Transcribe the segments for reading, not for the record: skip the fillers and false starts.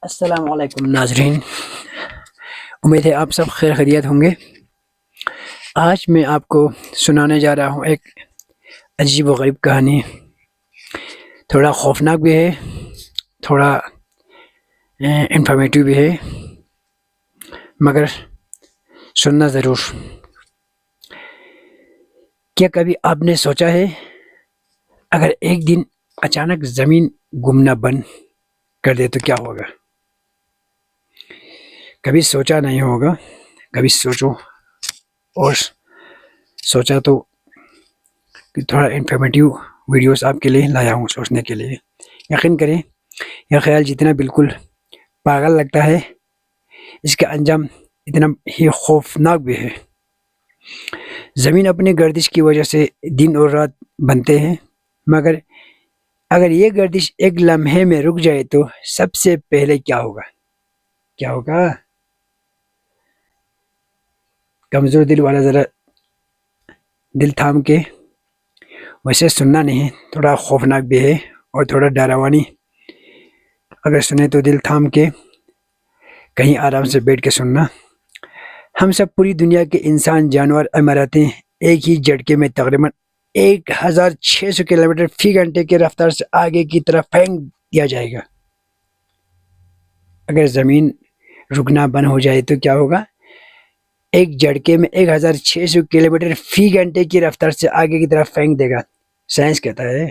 السلام علیکم ناظرین، امید ہے آپ سب خیر خیریت ہوں گے۔ آج میں آپ کو سنانے جا رہا ہوں ایک عجیب و غریب کہانی، تھوڑا خوفناک بھی ہے، تھوڑا انفارمیٹیو بھی ہے، مگر سننا ضرور۔ کیا کبھی آپ نے سوچا ہے اگر ایک دن اچانک زمین گھومنا بند کر دے تو کیا ہوگا؟ کبھی سوچا نہیں ہوگا، کبھی سوچو، اور سوچا تو کہ تھوڑا انفارمیٹیو ویڈیوز آپ کے لیے لایا ہوں سوچنے کے لیے۔ یقین کریں یہ خیال جتنا بالکل پاگل لگتا ہے، اس کا انجام اتنا ہی خوفناک بھی ہے۔ زمین اپنی گردش کی وجہ سے دن اور رات بنتے ہیں، مگر اگر یہ گردش ایک لمحے میں رک جائے تو سب سے پہلے کیا ہوگا؟ کیا ہوگا؟ کمزور دل والا ذرا دل تھام کے، ویسے سننا نہیں، تھوڑا خوفناک بھی ہے اور تھوڑا ڈراوانی، اگر سنیں تو دل تھام کے کہیں آرام سے بیٹھ کے سننا۔ ہم سب پوری دنیا کے انسان، جانور، عمارتیں ایک ہی جھٹکے میں تقریباً 1600 کلومیٹر فی گھنٹے کی رفتار سے آگے کی طرف پھینک دیا جائے گا۔ اگر زمین رکنا بند ہو جائے تو کیا ہوگا؟ ایک جھٹکے میں 1600 کلومیٹر فی گھنٹے کی رفتار سے آگے کی طرف پھینک دے گا۔ سائنس کہتا ہے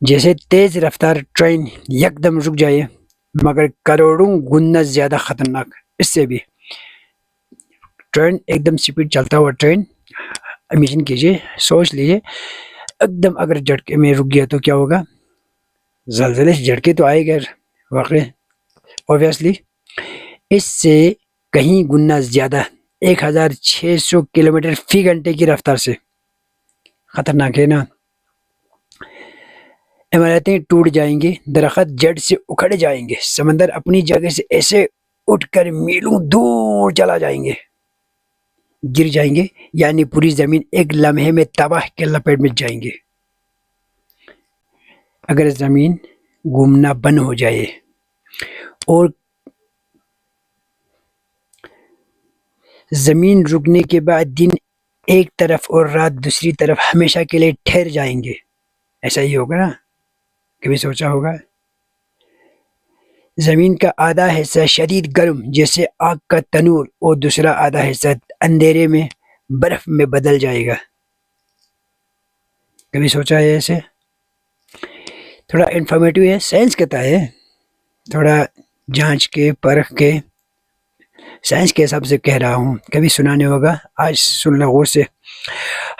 جیسے تیز رفتار ٹرین یکدم رک جائے، مگر کروڑوں گنا زیادہ خطرناک اس سے بھی۔ ٹرین ایک دم سپیڈ چلتا ہوا ٹرین، امیجن کیجئے، سوچ لیجئے، ایک دم اگر جھٹکے میں رک گیا تو کیا ہوگا؟ زلزلے سے جھٹکے تو آئے گا واقعی، اوبویسلی۔ اس سے کہیں گنا زیادہ 1600 کلومیٹر فی گھنٹے کی رفتار سے خطرناک ہے نا۔ عمارتیں ٹوٹ جائیں گے، درخت جڑ سے اکھڑ جائیں گے، سمندر اپنی جگہ سے ایسے اٹھ کر میلوں دور چلا جائیں گے، گر جائیں گے، یعنی پوری زمین ایک لمحے میں تباہ کے لپیٹ میں جائیں گے۔ اگر زمین گھومنا بند ہو جائے اور زمین رکنے کے بعد دن ایک طرف اور رات دوسری طرف ہمیشہ کے لیے ٹھہر جائیں گے، ایسا ہی ہوگا نا؟ کبھی سوچا ہوگا؟ زمین کا آدھا حصہ شدید گرم جیسے آگ کا تنور اور دوسرا آدھا حصہ اندھیرے میں برف میں بدل جائے گا۔ کبھی سوچا ہے ایسے؟ تھوڑا انفارمیٹیو ہے، سائنس کہتا ہے، تھوڑا جانچ کے پرکھ کے سائنس کے حساب سے کہہ رہا ہوں، کبھی سنا نہیں ہوگا، آج سن لو غور سے۔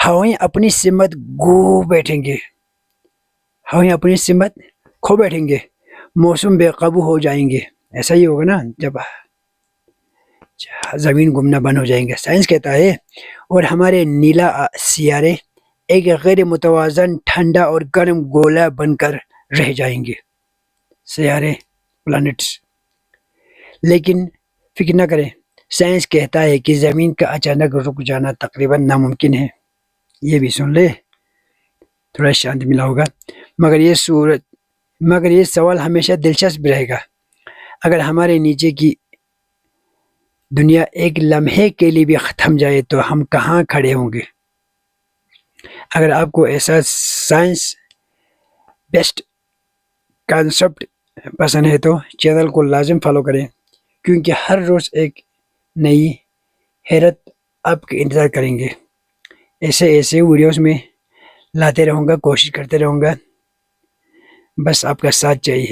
ہوائیں اپنی سمت گو بیٹھیں گے، ہوائیں اپنی سمت کھو بیٹھیں گے، موسم بے قابو ہو جائیں گے، ایسا ہی ہوگا نا جب زمین گھومنا بند ہو جائیں گے، سائنس کہتا ہے۔ اور ہمارے نیلا سیارے ایک غیر متوازن ٹھنڈا اور گرم گولا بن کر رہ جائیں گے، سیارے، پلانٹس۔ لیکن فکر نہ کریں، سائنس کہتا ہے کہ زمین کا اچانک رک جانا تقریباً ناممکن ہے۔ یہ بھی سن لے، تھوڑا شانت ملا ہوگا، مگر یہ سوال ہمیشہ دلچسپ رہے گا۔ اگر ہمارے نیچے کی دنیا ایک لمحے کے لیے بھی ختم جائے تو ہم کہاں کھڑے ہوں گے؟ اگر آپ کو ایسا سائنس بیسٹ کانسیپٹ پسند ہے تو چینل کو لازم فالو کریں، کیونکہ ہر روز ایک نئی حیرت آپ کے انتظار کریں گے۔ ایسے ویڈیوز میں لاتے رہوں گا، کوشش کرتے رہوں گا، بس آپ کا ساتھ چاہیے۔